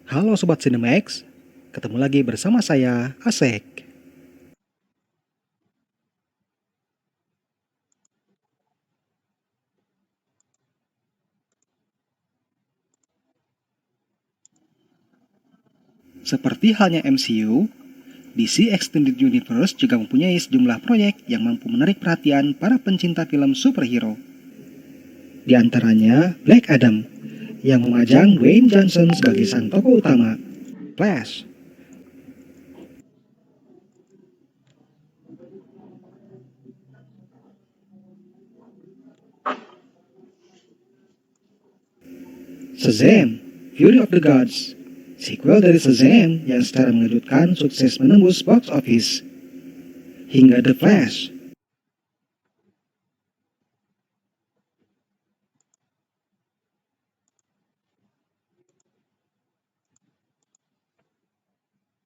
Halo Sobat Cinemax, ketemu lagi bersama saya, Asek. Seperti halnya MCU, DC Extended Universe juga mempunyai sejumlah proyek yang mampu menarik perhatian para pencinta film superhero. Di antaranya Black Adam, yang memajang Dwayne Johnson sebagai sang tokoh utama, Flash, Shazam, Fury of the Gods, sequel dari Shazam yang secara mengejutkan sukses menembus box office, hingga The Flash.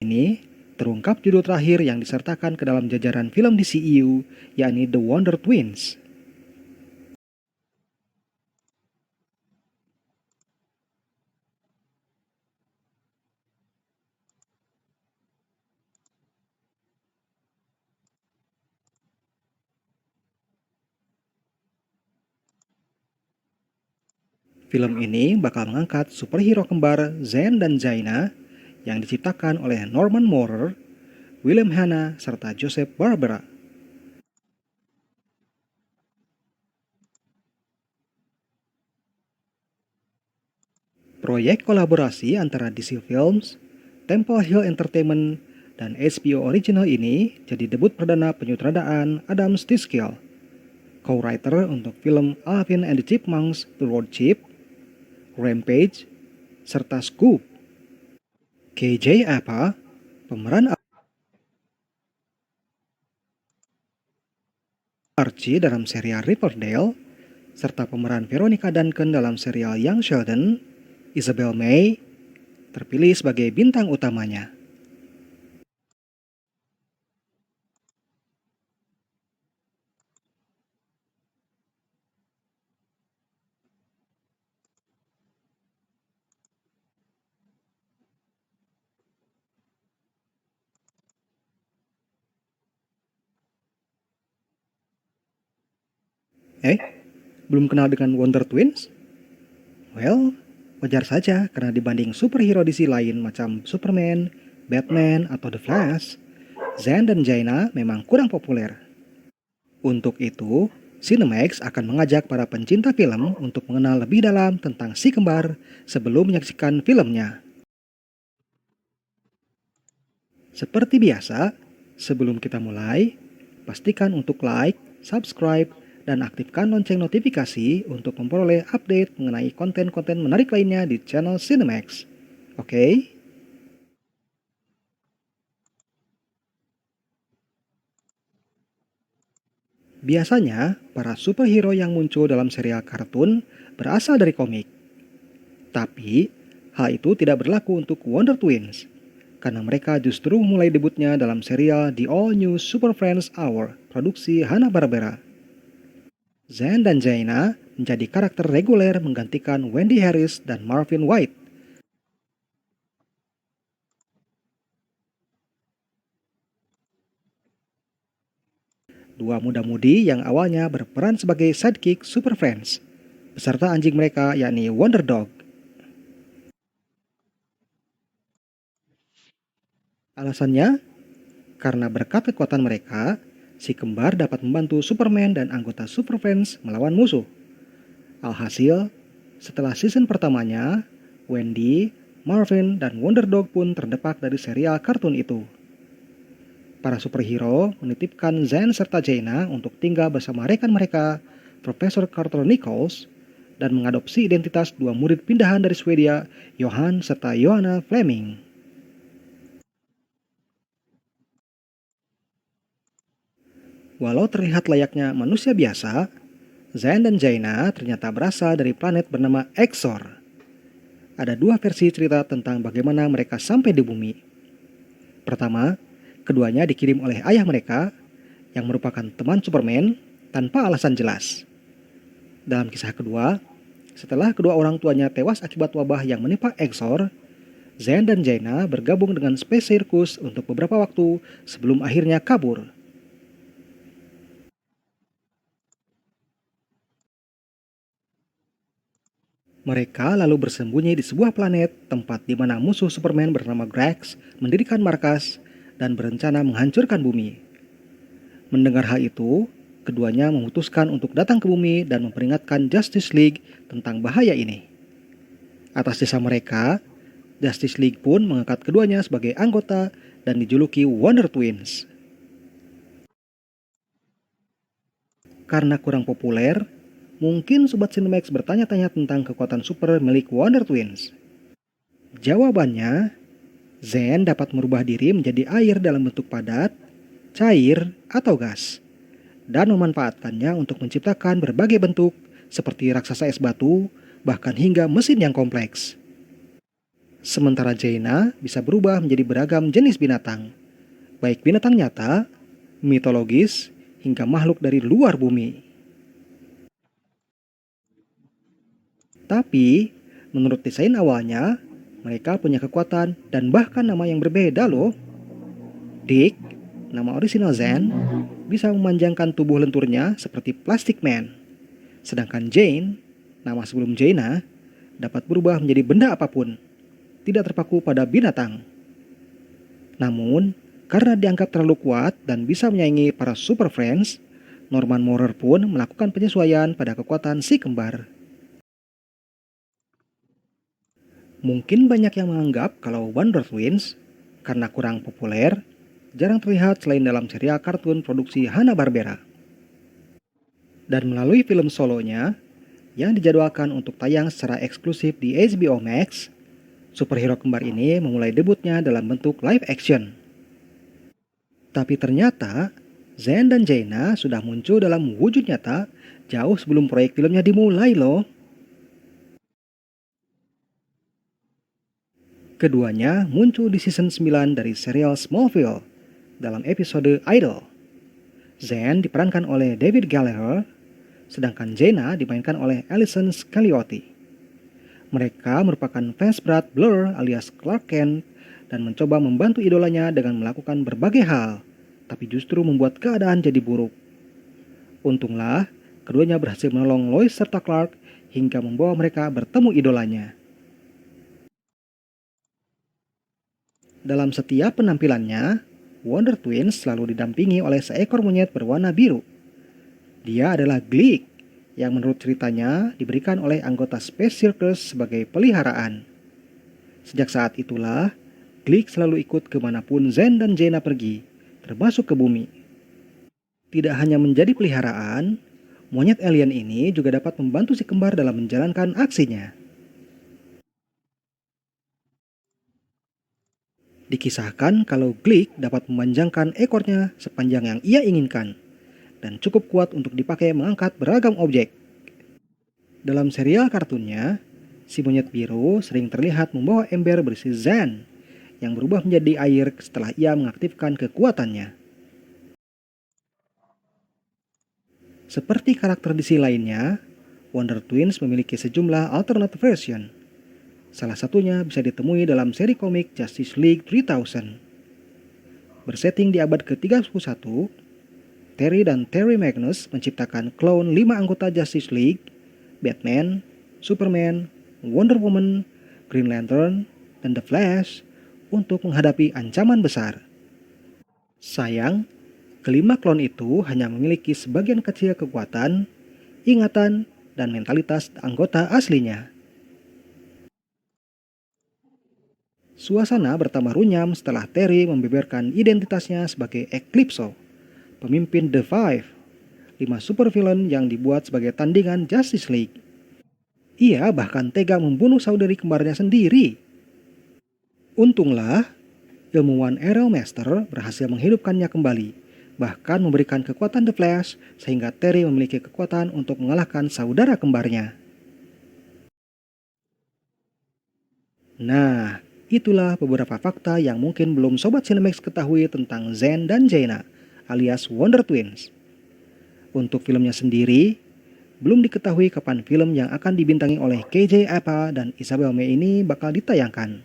Ini terungkap judul terakhir yang disertakan ke dalam jajaran film DCEU, yakni The Wonder Twins. Film ini bakal mengangkat superhero kembar Zen dan Jaina yang diciptakan oleh Norman Maurer, William Hanna, serta Joseph Barbera. Proyek kolaborasi antara DC Films, Temple Hill Entertainment, dan HBO Original ini jadi debut perdana penyutradaan Adam Stiskell, co-writer untuk film Alvin and the Chipmunks The Road Trip, Rampage, serta Scoop. KJ Apa, pemeran Archie dalam serial Riverdale, serta pemeran Veronica Duncan dalam serial Young Sheldon, Isabel May, terpilih sebagai bintang utamanya. Belum kenal dengan Wonder Twins? Well, wajar saja karena dibanding superhero DC lain macam Superman, Batman, atau The Flash, Zen dan Jaina memang kurang populer. Untuk itu, Cinemax akan mengajak para pencinta film untuk mengenal lebih dalam tentang si kembar sebelum menyaksikan filmnya. Seperti biasa, sebelum kita mulai, pastikan untuk like, subscribe, dan aktifkan lonceng notifikasi untuk memperoleh update mengenai konten-konten menarik lainnya di channel Cinemax. Oke? Biasanya, para superhero yang muncul dalam serial kartun berasal dari komik. Tapi, hal itu tidak berlaku untuk Wonder Twins, karena mereka justru mulai debutnya dalam serial The All New Super Friends Hour, produksi Hanna-Barbera. Zen dan Jaina menjadi karakter reguler menggantikan Wendy Harris dan Marvin White. Dua muda-mudi yang awalnya berperan sebagai sidekick Super Friends, beserta anjing mereka yakni Wonder Dog. Alasannya, karena berkat kekuatan mereka, si kembar dapat membantu Superman dan anggota Super Friends melawan musuh. Alhasil, setelah season pertamanya, Wendy, Marvin, dan Wonder Dog pun terdepak dari serial kartun itu. Para superhero menitipkan Zen serta Jaina untuk tinggal bersama rekan mereka, Profesor Carter Nichols, dan mengadopsi identitas dua murid pindahan dari Swedia, Johan serta Johanna Fleming. Walau terlihat layaknya manusia biasa, Zen dan Jaina ternyata berasal dari planet bernama Exor. Ada dua versi cerita tentang bagaimana mereka sampai di bumi. Pertama, keduanya dikirim oleh ayah mereka, yang merupakan teman Superman, tanpa alasan jelas. Dalam kisah kedua, setelah kedua orang tuanya tewas akibat wabah yang menimpa Exor, Zen dan Jaina bergabung dengan Space Circus untuk beberapa waktu sebelum akhirnya kabur. Mereka lalu bersembunyi di sebuah planet tempat di mana musuh Superman bernama Grax mendirikan markas dan berencana menghancurkan bumi. Mendengar hal itu, keduanya memutuskan untuk datang ke bumi dan memperingatkan Justice League tentang bahaya ini. Atas jasa mereka, Justice League pun mengangkat keduanya sebagai anggota dan dijuluki Wonder Twins. Karena kurang populer, mungkin Sobat Cinemax bertanya-tanya tentang kekuatan super milik Wonder Twins. Jawabannya, Zen dapat merubah diri menjadi air dalam bentuk padat, cair, atau gas, dan memanfaatkannya untuk menciptakan berbagai bentuk seperti raksasa es batu, bahkan hingga mesin yang kompleks. Sementara Jaina bisa berubah menjadi beragam jenis binatang, baik binatang nyata, mitologis, hingga makhluk dari luar bumi. Tapi, menurut desain awalnya, mereka punya kekuatan dan bahkan nama yang berbeda loh. Dick, nama orisinal Zen, bisa memanjangkan tubuh lenturnya seperti Plastic Man. Sedangkan Jane, nama sebelum Jaina, dapat berubah menjadi benda apapun, tidak terpaku pada binatang. Namun, karena dianggap terlalu kuat dan bisa menyaingi para Super Friends, Norman Maurer pun melakukan penyesuaian pada kekuatan si kembar. Mungkin banyak yang menganggap kalau Wonder Twins, karena kurang populer, jarang terlihat selain dalam serial kartun produksi Hanna-Barbera. Dan melalui film solonya, yang dijadwalkan untuk tayang secara eksklusif di HBO Max, superhero kembar ini memulai debutnya dalam bentuk live action. Tapi ternyata, Zen dan Jaina sudah muncul dalam wujud nyata jauh sebelum proyek filmnya dimulai loh. Keduanya muncul di season 9 dari serial Smallville dalam episode Idol. Zen diperankan oleh David Gallagher, sedangkan Jaina dimainkan oleh Alison Scagliotti. Mereka merupakan fans berat Blur alias Clark Kent dan mencoba membantu idolanya dengan melakukan berbagai hal, tapi justru membuat keadaan jadi buruk. Untunglah, keduanya berhasil menolong Lois serta Clark hingga membawa mereka bertemu idolanya. Dalam setiap penampilannya, Wonder Twins selalu didampingi oleh seekor monyet berwarna biru. Dia adalah Glick, yang menurut ceritanya diberikan oleh anggota Space Circus sebagai peliharaan. Sejak saat itulah, Glick selalu ikut kemanapun Zen dan Jaina pergi, termasuk ke bumi. Tidak hanya menjadi peliharaan, monyet alien ini juga dapat membantu si kembar dalam menjalankan aksinya. Dikisahkan kalau Glick dapat memanjangkan ekornya sepanjang yang ia inginkan, dan cukup kuat untuk dipakai mengangkat beragam objek. Dalam serial kartunnya, si monyet biru sering terlihat membawa ember berisi Zen, yang berubah menjadi air setelah ia mengaktifkan kekuatannya. Seperti karakter DC lainnya, Wonder Twins memiliki sejumlah alternate version. Salah satunya bisa ditemui dalam seri komik Justice League 3000. Bersetting di abad ke-31, Terry dan Terry Magnus menciptakan klon 5 anggota Justice League, Batman, Superman, Wonder Woman, Green Lantern, dan The Flash untuk menghadapi ancaman besar. Sayang, kelima klon itu hanya memiliki sebagian kecil kekuatan, ingatan, dan mentalitas anggota aslinya. Suasana bertambah runyam setelah Terry membeberkan identitasnya sebagai Eclipso, pemimpin The Five, 5 supervillain yang dibuat sebagai tandingan Justice League. Ia bahkan tega membunuh saudari kembarnya sendiri. Untunglah, ilmuwan Arrow Master berhasil menghidupkannya kembali, bahkan memberikan kekuatan The Flash sehingga Terry memiliki kekuatan untuk mengalahkan saudara kembarnya. Nah, itulah beberapa fakta yang mungkin belum Sobat Cinemax ketahui tentang Zen dan Jaina, alias Wonder Twins. Untuk filmnya sendiri, belum diketahui kapan film yang akan dibintangi oleh KJ Apa dan Isabel May ini bakal ditayangkan.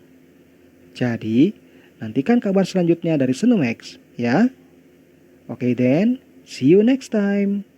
Jadi, nantikan kabar selanjutnya dari Senemax, ya. Oke then, see you next time.